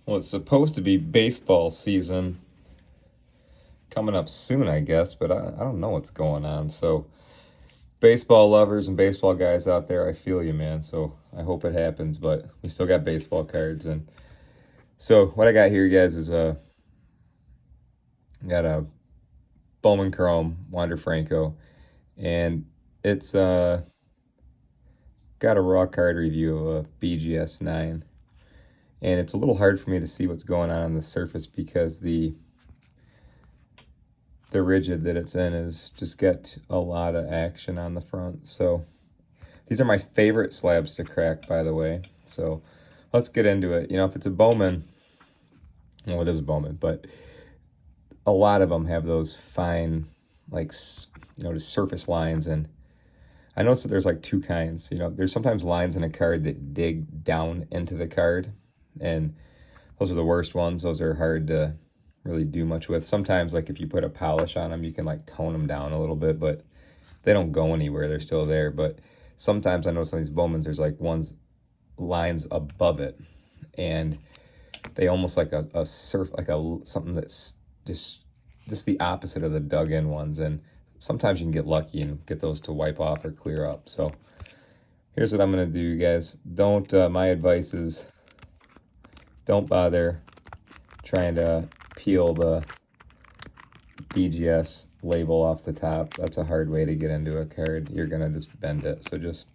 Well, it's supposed to be baseball season coming up soon, I guess, but I don't know what's going on. So, baseball lovers and baseball guys out there, I feel you, man. So, I hope it happens, but we still got baseball cards. And so, what I got here, guys, is got a Bowman Chrome Wander Franco, and it's got a raw card review of a BGS 9. And it's a little hard for me to see what's going on the surface because the rigid that it's in is just got a lot of action on the front. So these are my favorite slabs to crack, by the way. So let's get into it. You know, if it's a Bowman, well, it is a Bowman, but a lot of them have those fine, like, you know, just surface lines. And I noticed that there's like two kinds. You know, there's sometimes lines in a card that dig down into the card, and those are the worst ones. Those are hard to really do much with. Sometimes, like, if you put a polish on them, you can like tone them down a little bit, but they don't go anywhere. They're still there. But sometimes I notice on these Bowmans, there's like lines above it, and they almost like a surf, like something that's just the opposite of the dug in ones. And sometimes you can get lucky and get those to wipe off or clear up. So here's what I'm gonna do, guys. Don't my advice is don't bother trying to peel the BGS label off the top. That's a hard way to get into a card. You're gonna just bend it. So just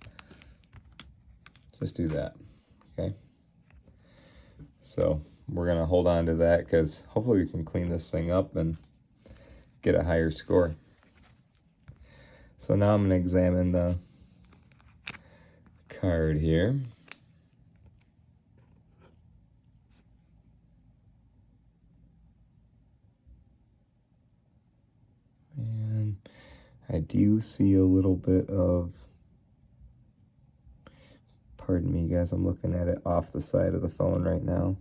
do that, okay? So we're gonna hold on to that because hopefully we can clean this thing up and get a higher score. So now I'm gonna examine the card here. And I do see a little bit of, pardon me guys, I'm looking at it off the side of the phone right now.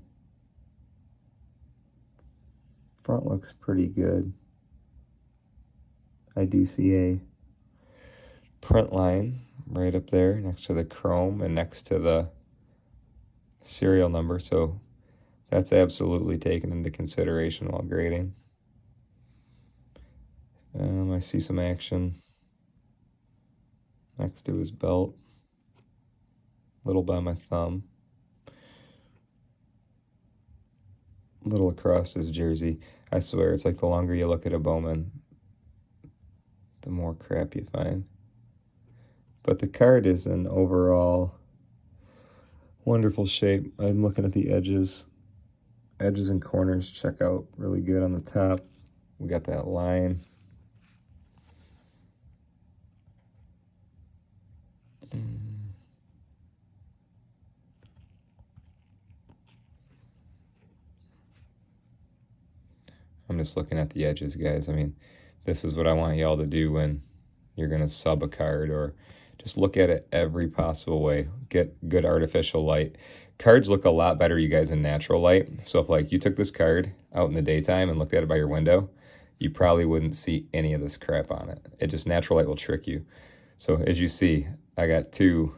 Front looks pretty good. I do see a print line right up there next to the chrome and next to the serial number, so that's absolutely taken into consideration while grading. I see some action next to his belt, little by my thumb, little across his jersey. I swear, it's like the longer you look at a Bowman, the more crap you find. But the card is in overall wonderful shape. I'm looking at the edges. Edges and corners check out really good on the top. We got that line. I'm just looking at the edges, guys. I mean, this is what I want y'all to do when you're going to sub a card, or just look at it every possible way. Get good artificial light. Cards look a lot better, you guys, in natural light. So if, like, you took this card out in the daytime and looked at it by your window, you probably wouldn't see any of this crap on it. It just, natural light will trick you. So as you see, I got two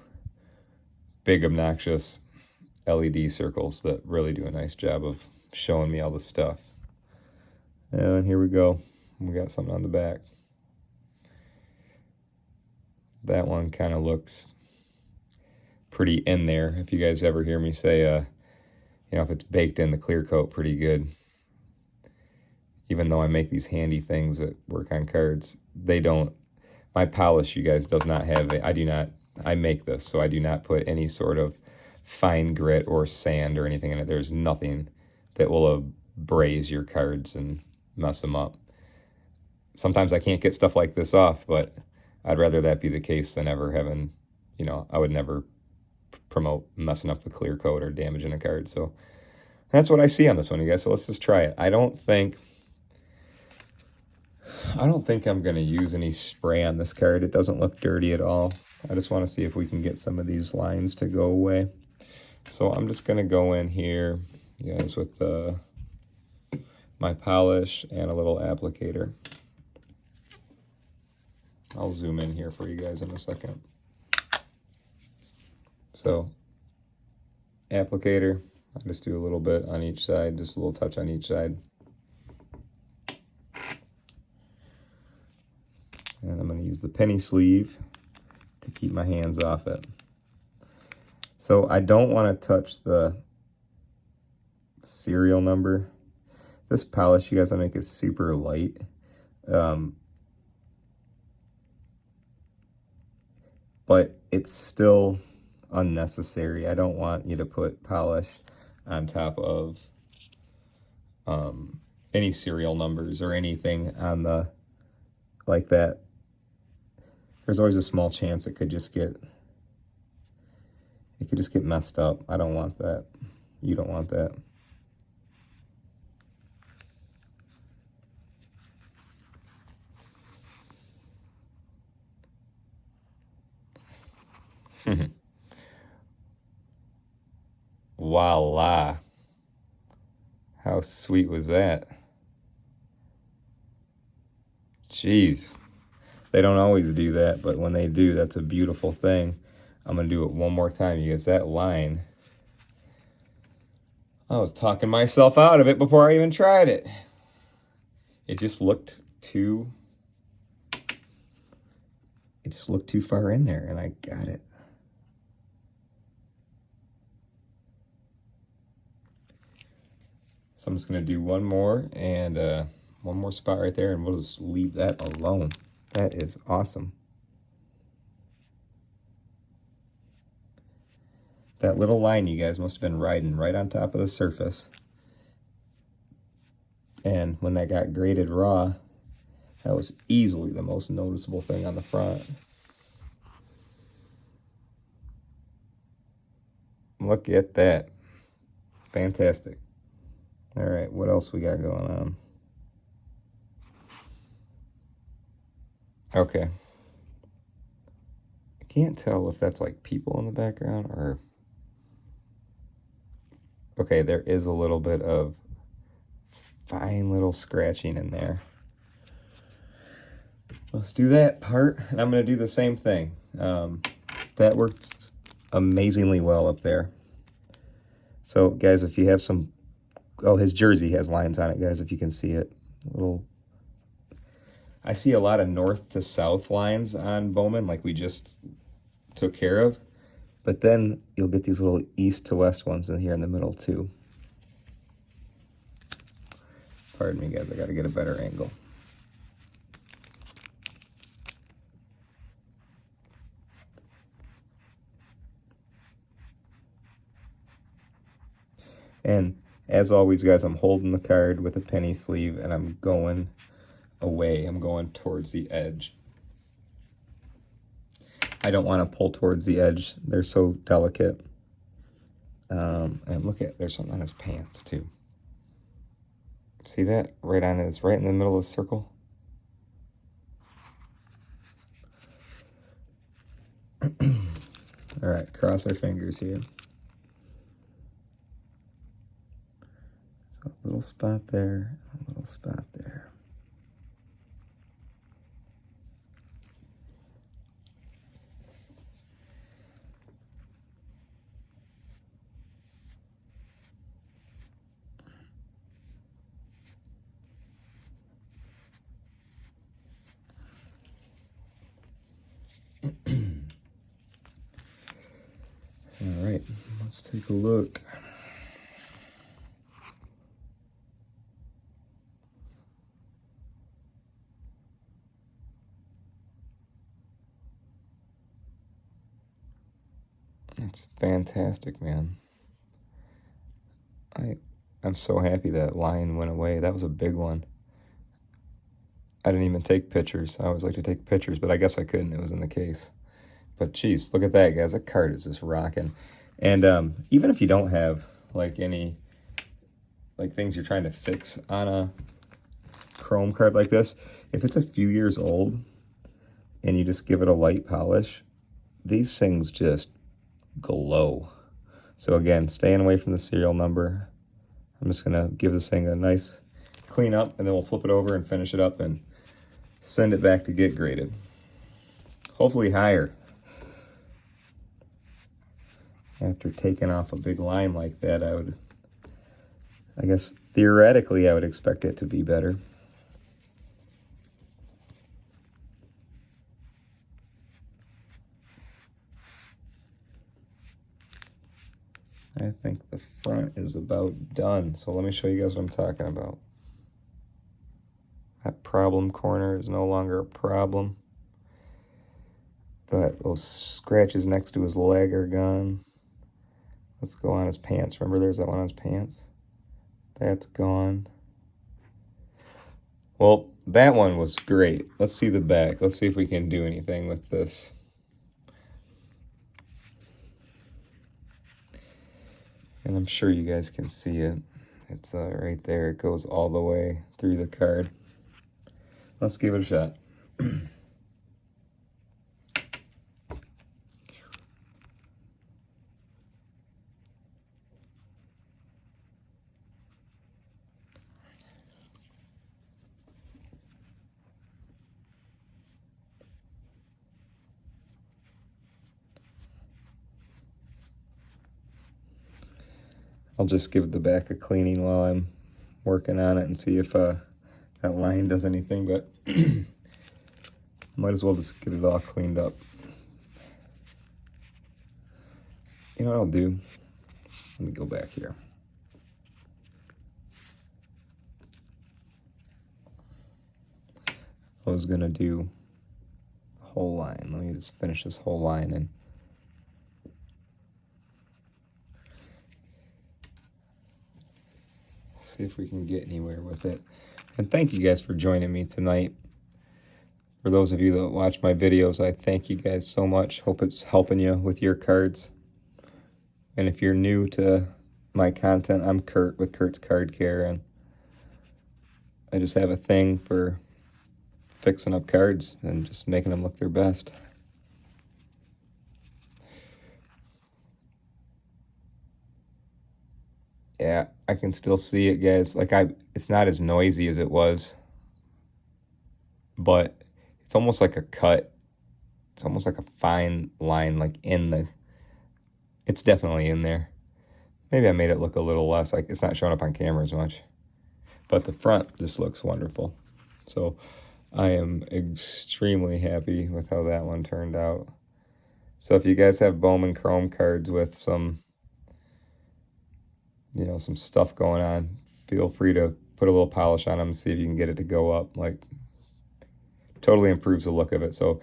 big obnoxious LED circles that really do a nice job of showing me all the stuff. And here we go. We got something on the back. That one kind of looks pretty in there. If you guys ever hear me say, you know, if it's baked in the clear coat pretty good. Even though I make these handy things that work on cards, they don't. My polish, you guys, does not have I make this, so I do not put any sort of fine grit or sand or anything in it. There's nothing that will abrase your cards and mess them up. Sometimes I can't get stuff like this off, but I'd rather that be the case than ever having, you know, I would never promote messing up the clear coat or damaging a card. So that's what I see on this one, you guys. So let's just try it. I don't think I'm going to use any spray on this card. It doesn't look dirty at all. I just want to see if we can get some of these lines to go away. So I'm just going to go in here, you guys, with my polish and a little applicator. I'll zoom in here for you guys in a second. So, applicator, I'll just do a little bit on each side, just a little touch on each side. And I'm going to use the penny sleeve to keep my hands off it. So I don't want to touch the serial number. This polish, you guys, I make is super light. But it's still unnecessary. I don't want you to put polish on top of any serial numbers or anything on the, like that. There's always a small chance it could just get messed up. I don't want that. You don't want that. Voila. How sweet was that? Jeez. They don't always do that, but when they do, that's a beautiful thing. I'm going to do it one more time, you guys. That line, I was talking myself out of it before I even tried it. It just looked too far in there, and I got it. So I'm just going to do one more, and one more spot right there, and we'll just leave that alone. That is awesome. That little line you guys must have been riding right on top of the surface. And when that got graded raw, that was easily the most noticeable thing on the front. Look at that. Fantastic. All right, what else we got going on? Okay. I can't tell if that's like people in the background or... Okay, there is a little bit of fine little scratching in there. Let's do that part, and I'm going to do the same thing. That worked amazingly well up there. So, guys, if you have some... Oh, his jersey has lines on it, guys, if you can see it. I see a lot of north to south lines on Bowman, like we just took care of. But then you'll get these little east to west ones in here in the middle, too. Pardon me, guys, I got to get a better angle. And as always, guys, I'm holding the card with a penny sleeve, and I'm going away. I'm going towards the edge. I don't want to pull towards the edge. They're so delicate. And look at, there's something on his pants, too. See that? Right in the middle of the circle. All right, cross our fingers here. So a little spot there, a little spot there. All right, let's take a look. It's fantastic, man. I'm so happy that line went away. That was a big one. I didn't even take pictures. I always like to take pictures, but I guess I couldn't. It was in the case. But geez, look at that, guys. That card is just rocking. And even if you don't have like any like things you're trying to fix on a chrome card like this, if it's a few years old and you just give it a light polish, these things just glow. So again, staying away from the serial number. I'm just gonna give this thing a nice clean up, and then we'll flip it over and finish it up and send it back to get graded. Hopefully higher. After taking off a big line like that, I would I guess theoretically I would expect it to be better. I think the front is about done. So let me show you guys what I'm talking about. That problem corner is no longer a problem. Those scratches next to his leg are gone. Let's go on his pants. Remember there's that one on his pants? That's gone. Well, that one was great. Let's see the back. Let's see if we can do anything with this. And I'm sure you guys can see it. It's right there. It goes all the way through the card. Let's give it a shot. I'll just give the back a cleaning while I'm working on it and see if that line does anything, but might as well just get it all cleaned up. You know what I'll do? Let me go back here. I was gonna do the whole line. Let me just finish this whole line and see if we can get anywhere with it. And thank you guys for joining me tonight. For those of you that watch my videos, I thank you guys so much. Hope it's helping you with your cards. And if you're new to my content, I'm Kurt with Kurt's Card Care, and I just have a thing for fixing up cards and just making them look their best. Yeah, I can still see it, guys. Like it's not as noisy as it was, but it's almost like a cut. It's almost like a fine line, like it's definitely in there. Maybe I made it look a little less, like it's not showing up on camera as much, but the front just looks wonderful. So I am extremely happy with how that one turned out. So if you guys have Bowman Chrome cards with some some stuff going on, feel free to put a little polish on them and see if you can get it to go up. Like, totally improves the look of it. So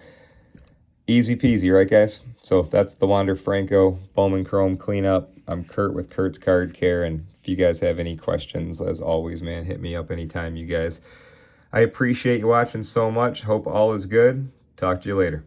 easy peasy, right guys? So that's the Wander Franco Bowman Chrome cleanup. I'm Kurt with Kurt's Card Care, and if you guys have any questions, as always, man, hit me up anytime, you guys. I appreciate you watching so much. Hope all is good. Talk to you later.